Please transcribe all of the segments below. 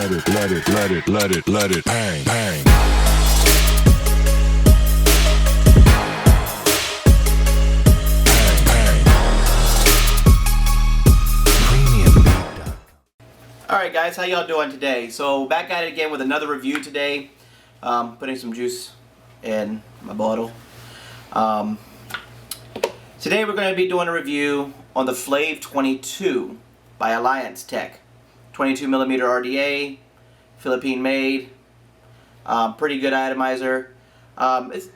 let it bang, bang. Alright guys, how y'all doing today? So back at it again with another review today. Putting some juice in my bottle. Today we're going to be doing a review on the flav22 by Alliance Tech. 22mm RDA, Philippine made, pretty good atomizer.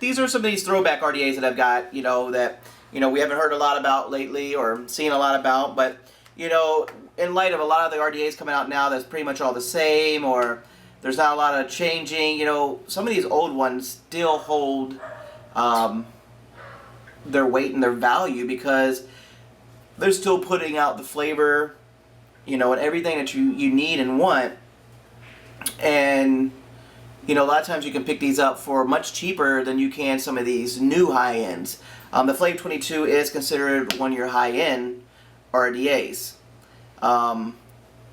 These are some of these throwback RDAs that I've got, that we haven't heard a lot about lately or seen a lot about, but in light of a lot of the RDAs coming out now that's pretty much all the same, or there's not a lot of changing, some of these old ones still hold their weight and their value because they're still putting out the flavor, and everything that you need and want. And a lot of times you can pick these up for much cheaper than you can some of these new high-ends. The flav22 is considered one of your high-end RDAs.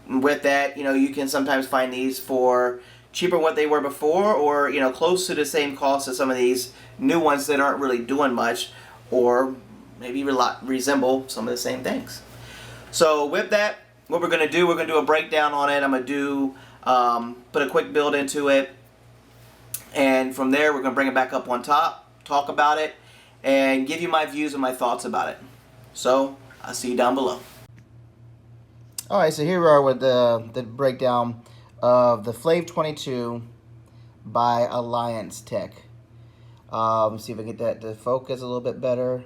With that, you can sometimes find these for cheaper than what they were before, or close to the same cost as some of these new ones that aren't really doing much, or maybe resemble some of the same things. So with that, what we're going to do, we're going to do a breakdown on it. I'm going to do put a quick build into it, and from there we're going to bring it back up on top, talk about it, and give you my views and my thoughts about it. So I'll see you down below. Alright, so here we are with the breakdown of the flav22 by Alliance Tech. See if I can get that to focus a little bit better.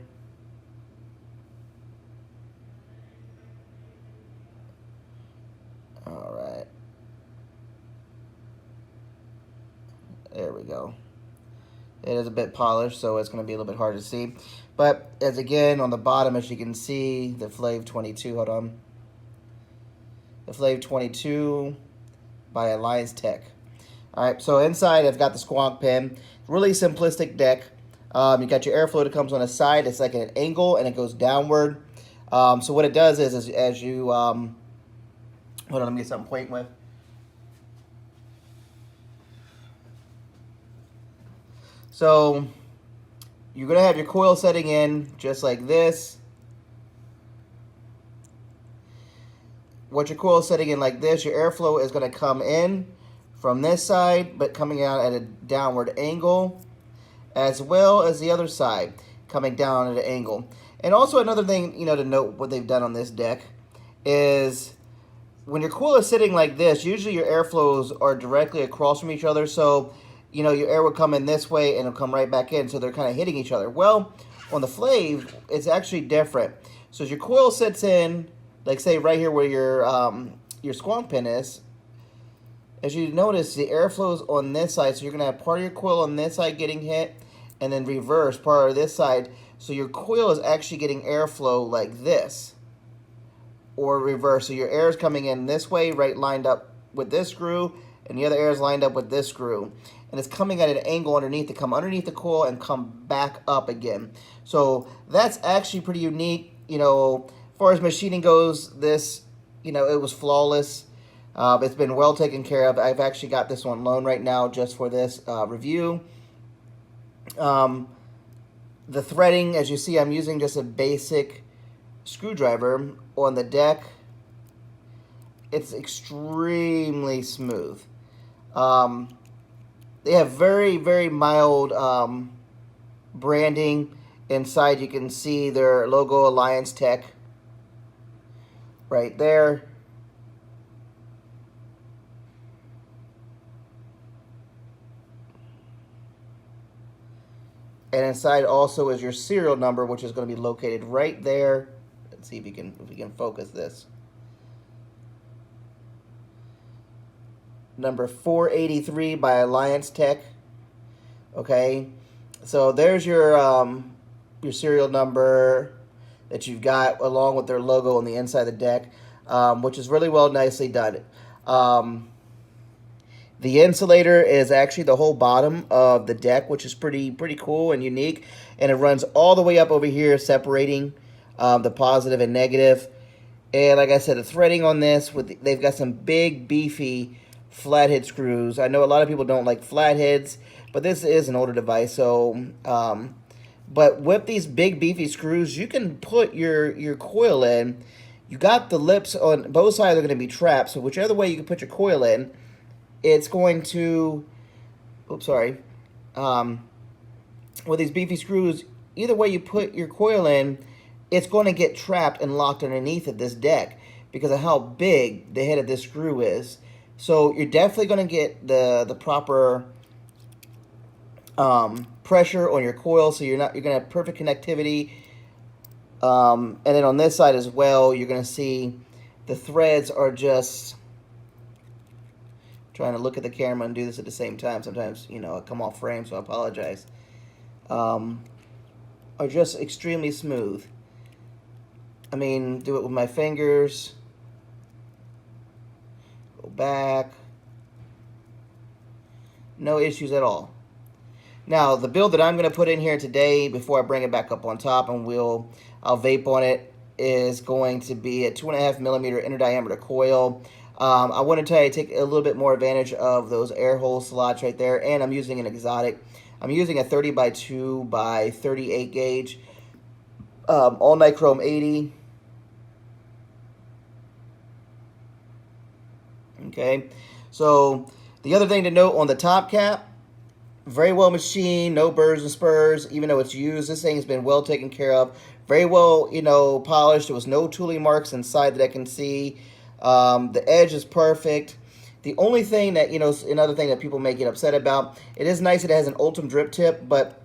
Alright. There we go. It is a bit polished, so it's going to be a little bit hard to see. But as again, on the bottom, as you can see, the flav22, hold on. The flav22 by Alliance Tech. Alright, so inside I've got the squonk pin. Really simplistic deck. You got your airflow that comes on the side. It's like at an angle and it goes downward. So what it does is as you... hold on, let me get something to point with. So you're going to have your coil setting in just like this. What your coil is setting in like this, your airflow is going to come in from this side, but coming out at a downward angle, as well as the other side coming down at an angle. And also another thing, to note what they've done on this deck is when your coil is sitting like this, usually your airflows are directly across from each other. So, your air would come in this way and it'll come right back in. So they're kind of hitting each other. Well, on the flav, it's actually different. So as your coil sits in, like say right here where your squonk pin is, as you notice, the airflow is on this side, so you're going to have part of your coil on this side getting hit, and then reverse part of this side. So your coil is actually getting airflow like this, or reverse. So your air is coming in this way, right, lined up with this screw, and the other air is lined up with this screw. And it's coming at an angle underneath to come underneath the coil and come back up again. So that's actually pretty unique. As far as machining goes, this, it was flawless. It's been well taken care of. I've actually got this on loan right now just for this review. The threading, as you see, I'm using just a basic screwdriver on the deck. It's extremely smooth. They have very, very mild branding. Inside you can see their logo, Alliance Tech, right there. And inside also is your serial number, which is going to be located right there. Let's see if we can focus this. Number 483 by Alliance Tech. Okay, so there's your serial number that you've got along with their logo on the inside of the deck, which is really nicely done. The insulator is actually the whole bottom of the deck, which is pretty cool and unique, and it runs all the way up over here, separating the positive and negative. And like I said, the threading on this, they've got some big beefy flathead screws. I know a lot of people don't like flatheads, but this is an older device, so but with these big beefy screws, you can put your coil in. You got the lips on both sides are going to be trapped, so whichever way you can put your coil in, it's going to, oops, sorry, with these beefy screws, either way you put your coil in, it's going to get trapped and locked underneath of this deck because of how big the head of this screw is. So you're definitely going to get the proper pressure on your coil, so you're going to have perfect connectivity. And then on this side as well, you're going to see the threads are just, trying to look at the camera and do this at the same time. Sometimes, you know, I come off frame, so I apologize. Are just extremely smooth. I mean, do it with my fingers. Go back. No issues at all. Now, the build that I'm going to put in here today, before I bring it back up on top and I'll vape on it, is going to be a 2.5 millimeter inner diameter coil. I want to tell you, take a little bit more advantage of those air hole slots right there, and I'm using an exotic. I'm using a 30 by 2 by 38 gauge, all nichrome 80. Okay, so the other thing to note on the top cap, very well machined, no burrs and spurs, even though it's used. This thing has been well taken care of. Very well, you know, polished. There was no tooling marks inside that I can see. The edge is perfect. The only thing that, you know, another thing that people may get upset about, it is nice that it has an Ultim drip tip, but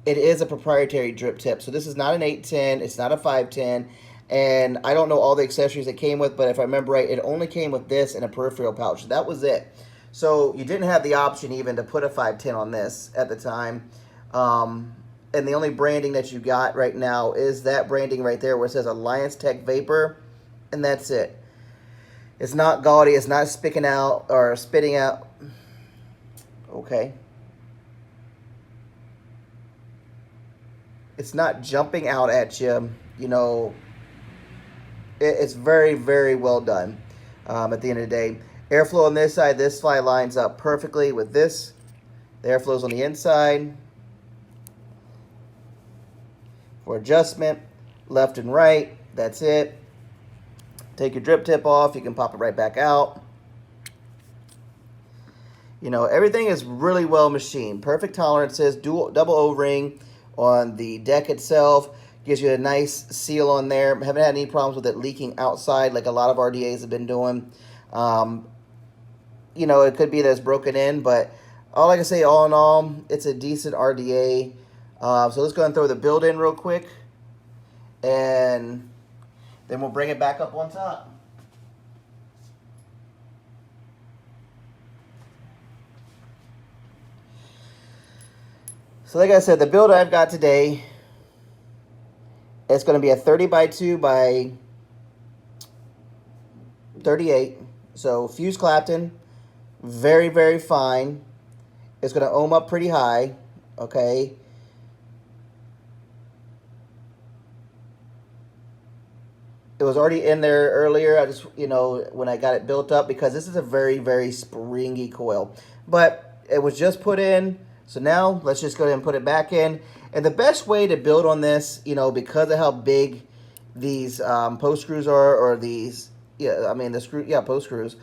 it is a proprietary drip tip. So this is not an 810, it's not a 510, and I don't know all the accessories it came with, but if I remember right, it only came with this and a peripheral pouch. That was it. So you didn't have the option even to put a 510 on this at the time. And the only branding that you got right now is that branding right there where it says Alliance Tech Vapor, and that's it. It's not gaudy, it's not spitting out or spitting out. Okay. It's not jumping out at you, you know. It's very, very well done at the end of the day. Airflow on this side, this fly lines up perfectly with this. The airflow's on the inside. For adjustment, left and right, that's it. Take your drip tip off, you can pop it right back out. You know, everything is really well machined. Perfect tolerances, double O-ring on the deck itself. Gives you a nice seal on there. Haven't had any problems with it leaking outside like a lot of RDAs have been doing. You know, it could be that it's broken in, but all I can say, all in all, it's a decent RDA. So let's go and throw the build in real quick, and then we'll bring it back up on top. So like I said, the build I've got today, it's going to be a 30 by 2 by 38. So fused Clapton, very, very fine. It's going to ohm up pretty high, okay? It was already in there earlier. I just, you know, when I got it built up, because this is a very, very springy coil. But it was just put in. So now let's just go ahead and put it back in. And the best way to build on this, you know, because of how big these post screws are, or these, yeah, I mean the screw, yeah, post screws,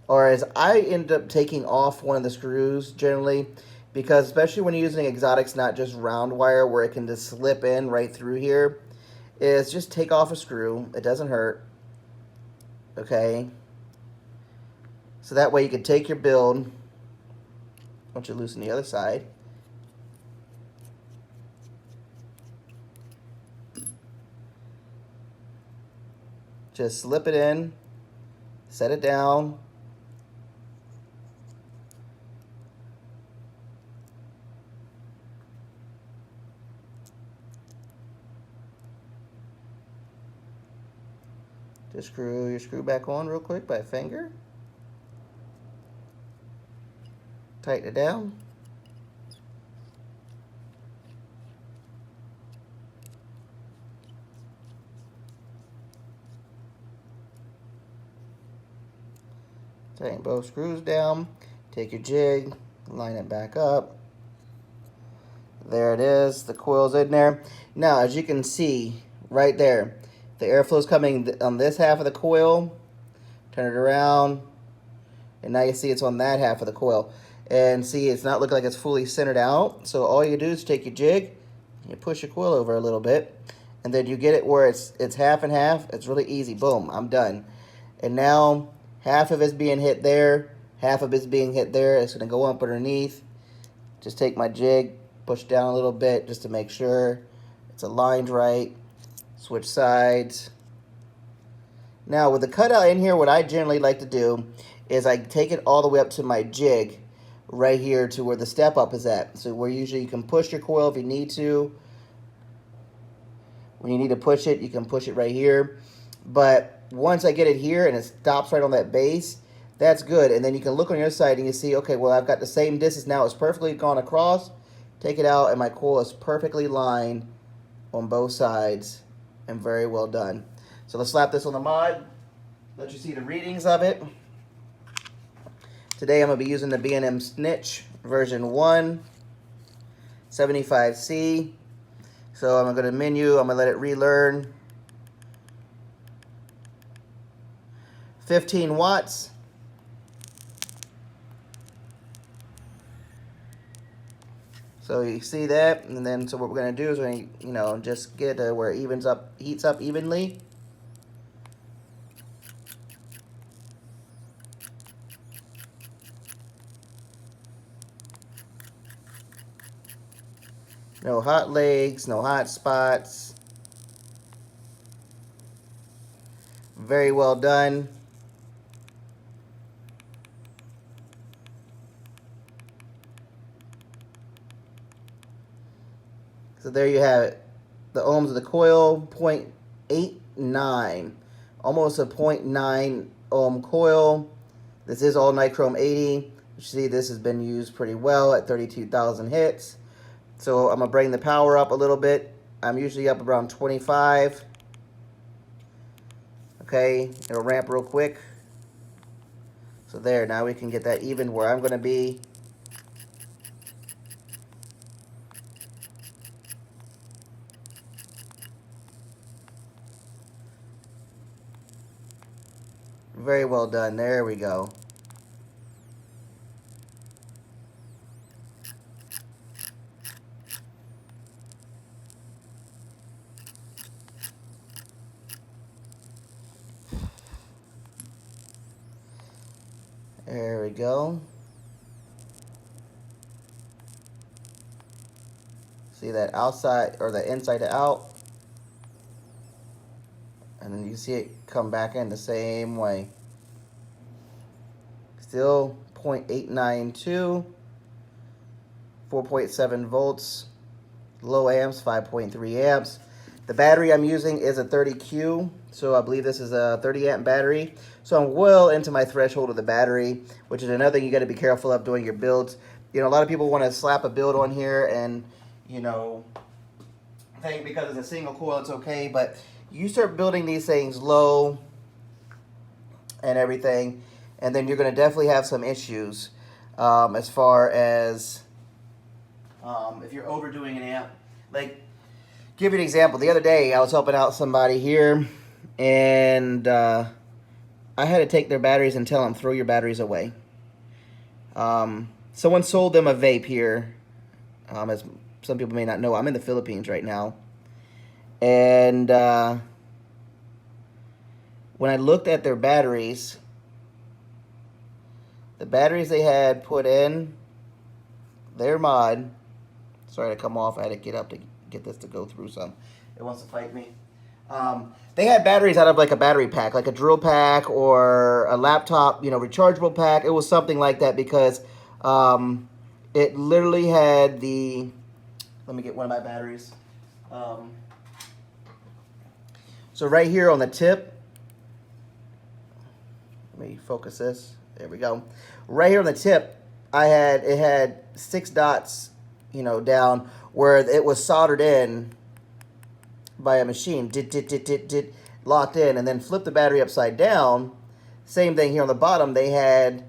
or is I end up taking off one of the screws generally, because especially when you're using exotics, not just round wire where it can just slip in right through here, is just take off a screw. It doesn't hurt. Okay. So that way you can take your build. Once you loosen the other side. Just slip it in, set it down. Just screw your screw back on real quick by finger. Tighten it down. Tighten both screws down. Take your jig, line it back up. There it is. The coil's in there. Now, as you can see right there, the airflow is coming on this half of the coil. Turn it around, and now you see it's on that half of the coil. And see, it's not looking like it's fully centered out. So all you do is take your jig, you push your coil over a little bit, and then you get it where it's half and half. It's really easy. Boom, I'm done. And now half of it's being hit there, half of it's being hit there. It's going to go up underneath. Just take my jig, push down a little bit just to make sure it's aligned right. Switch sides. Now with the cutout in here, what I generally like to do is I take it all the way up to my jig right here to where the step up is at. So where usually you can push your coil if you need to. When you need to push it, you can push it right here. But once I get it here and it stops right on that base, that's good. And then you can look on your side and you see, okay, well, I've got the same distance now. It's perfectly gone across. Take it out, and my coil is perfectly lined on both sides and very well done. So let's slap this on the mod. Let you see the readings of it. Today I'm going to be using the B&M Snitch version 1, 75C. So I'm going to go to menu. I'm going to let it relearn. 15 watts. So you see that, and then so what we're going to do is we're going to, just get where it heats up evenly. No hot legs, no hot spots. Very well done. So there you have it. The ohms of the coil, 0.89. Almost a 0.9 ohm coil. This is all nichrome 80. You see this has been used pretty well at 32,000 hits. So I'm going to bring the power up a little bit. I'm usually up around 25. Okay, it'll ramp real quick. So there, now we can get that even where I'm going to be. Very well done. There we go. There we go. See that outside or the inside to out? And then you see it come back in the same way. Still 0.892, 4.7 volts, low amps, 5.3 amps. The battery I'm using is a 30Q, so I believe this is a 30 amp battery. So I'm well into my threshold of the battery, which is another thing you got to be careful of doing your builds. A lot of people want to slap a build on here and, think because it's a single coil it's okay, but you start building these things low and everything, and then you're going to definitely have some issues as far as if you're overdoing an amp. Like, give you an example. The other day, I was helping out somebody here, and I had to take their batteries and tell them, throw your batteries away. Someone sold them a vape here. As some people may not know, I'm in the Philippines right now. And when I looked at their batteries, the batteries they had put in their mod, sorry to come off, I had to get up to get this to go through some. It wants to fight me. They had batteries out of like a battery pack, like a drill pack or a laptop, rechargeable pack. It was something like that because it literally had the, let me get one of my batteries. So right here on the tip, let me focus this. There we go. Right here on the tip, it had 6 dots, down where it was soldered in by a machine, locked in, and then flip the battery upside down. Same thing here on the bottom. They had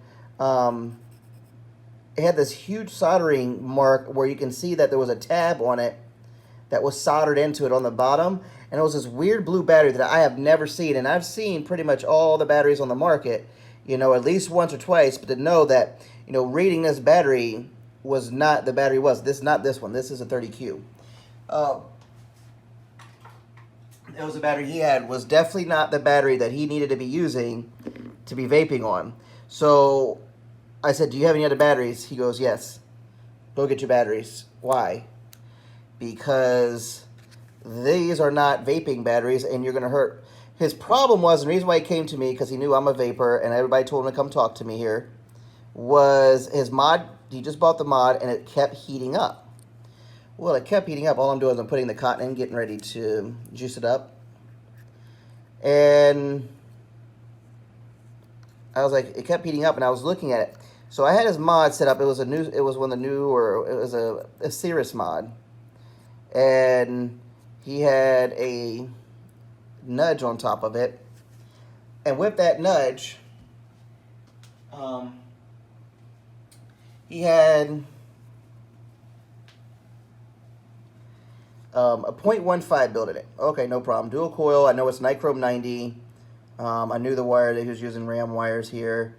it had this huge soldering mark where you can see that there was a tab on it that was soldered into it on the bottom, and it was this weird blue battery that I have never seen, and I've seen pretty much all the batteries on the market, you know, at least once or twice, but to know that, you know, reading this battery was not the battery not this one. This is a 30Q. It was a battery he had was definitely not the battery that he needed to be using to be vaping on. So I said, do you have any other batteries? He goes, yes. Go get your batteries. Why? Because these are not vaping batteries and you're going to hurt. His problem was, and the reason why he came to me, because he knew I'm a vapor and everybody told him to come talk to me here, was his mod. He just bought the mod and it kept heating up. Well, it kept heating up. All I'm doing is I'm putting the cotton in, getting ready to juice it up. And I was like, it kept heating up and I was looking at it. So I had his mod set up. It was one of the new, or it was a Cirrus mod. And he had a nudge on top of it. And with that nudge, he had a 0.15 built in it. Okay, no problem. Dual coil. I know it's nichrome 90. I knew the wire that he was using, RAM wires here.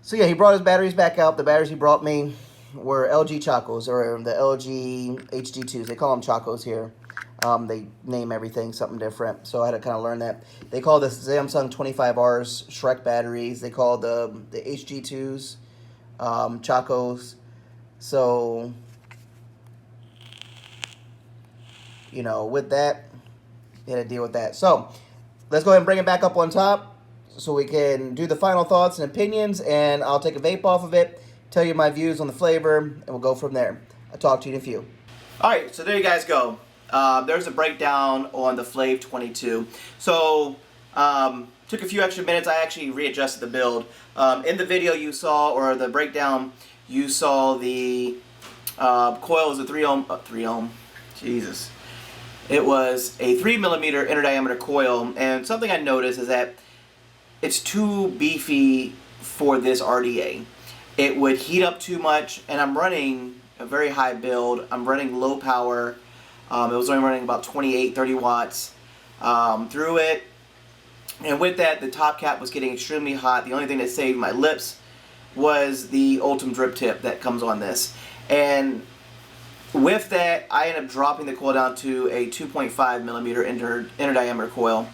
So yeah, he brought his batteries back out. The batteries he brought me were LG Chacos, or the LG HD2s. They call them Chacos here. They name everything something different, so I had to kind of learn that. They call the Samsung 25Rs Shrek batteries. They call the HG2s Chacos. So, you know, with that, they had to deal with that. So, let's go ahead and bring it back up on top so we can do the final thoughts and opinions, and I'll take a vape off of it, tell you my views on the flavor, and we'll go from there. I'll talk to you in a few. Alright, so there you guys go. There's a breakdown on the flav22. So, took a few extra minutes. I actually readjusted the build. In the video you saw, or the breakdown, you saw the coil is a 3 ohm, Jesus. It was a 3mm inner diameter coil, and something I noticed is that it's too beefy for this RDA. It would heat up too much, and I'm running a very high build. I'm running low power. It was only running about 28, 30 watts through it. And with that, the top cap was getting extremely hot. The only thing that saved my lips was the Ultim drip tip that comes on this. And with that, I ended up dropping the coil down to a 2.5mm inner diameter coil.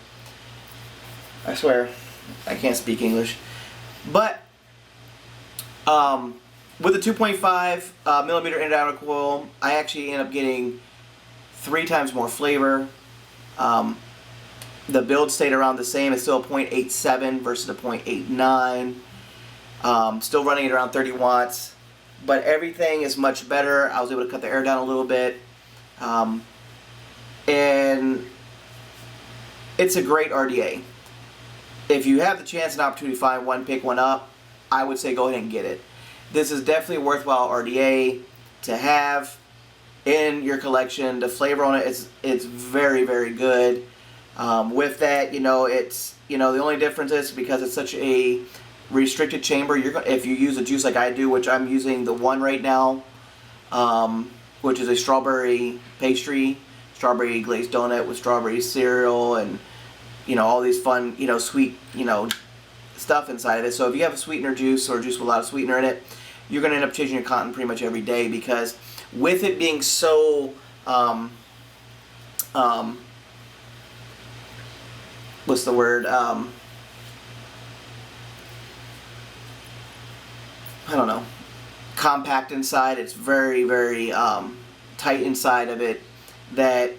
I swear, I can't speak English. But with the 2.5mm inner diameter coil, I actually end up getting 3 times more flavor. The build stayed around the same. It's still a 0.87 versus a 0.89. Still running at around 30 watts. But everything is much better. I was able to cut the air down a little bit. And it's a great RDA. If you have the chance and opportunity to find one, pick one up, I would say go ahead and get it. This is definitely a worthwhile RDA to have in your collection. The flavor on it it's very, very good. With that, it's the only difference is because it's such a restricted chamber. If you use a juice like I do, which I'm using the one right now, which is a strawberry pastry, strawberry glazed donut with strawberry cereal, and all these fun sweet stuff inside of it. So if you have a sweetener juice or juice with a lot of sweetener in it, you're going to end up changing your cotton pretty much every day, because with it being so what's the word? I don't know. Compact inside. It's very, very tight inside of it. That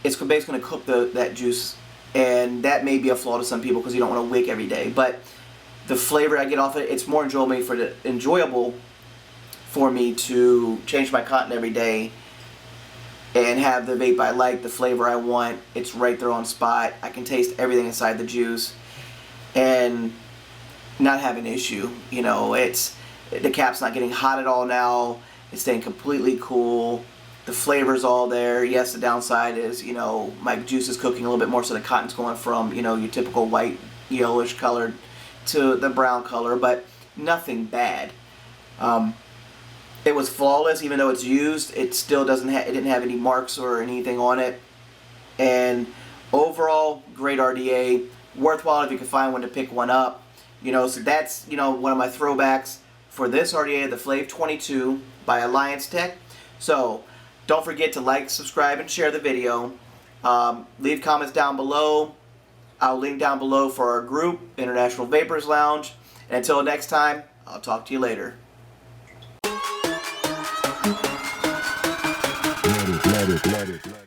it's basically going to cook that juice, and that may be a flaw to some people because you don't want to wick every day. But the flavor I get off it, it's more enjoyable for me to change my cotton every day and have the vape I like, the flavor I want. It's right there on spot. I can taste everything inside the juice and not have an issue. You know, the cap's not getting hot at all now. It's staying completely cool. The flavor's all there. Yes, the downside is, you know, my juice is cooking a little bit more, so the cotton's going from, you know, your typical white, yellowish colored to the brown color, but nothing bad. It was flawless, even though it's used. It still it didn't have any marks or anything on it. And overall, great RDA. Worthwhile if you can find one to pick one up. You know, so that's, you know, one of my throwbacks for this RDA, the flav22 by Alliance Tech. So don't forget to like, subscribe, and share the video. Leave comments down below. I'll link down below for our group, International Vapors Lounge. And until next time, I'll talk to you later. Let it.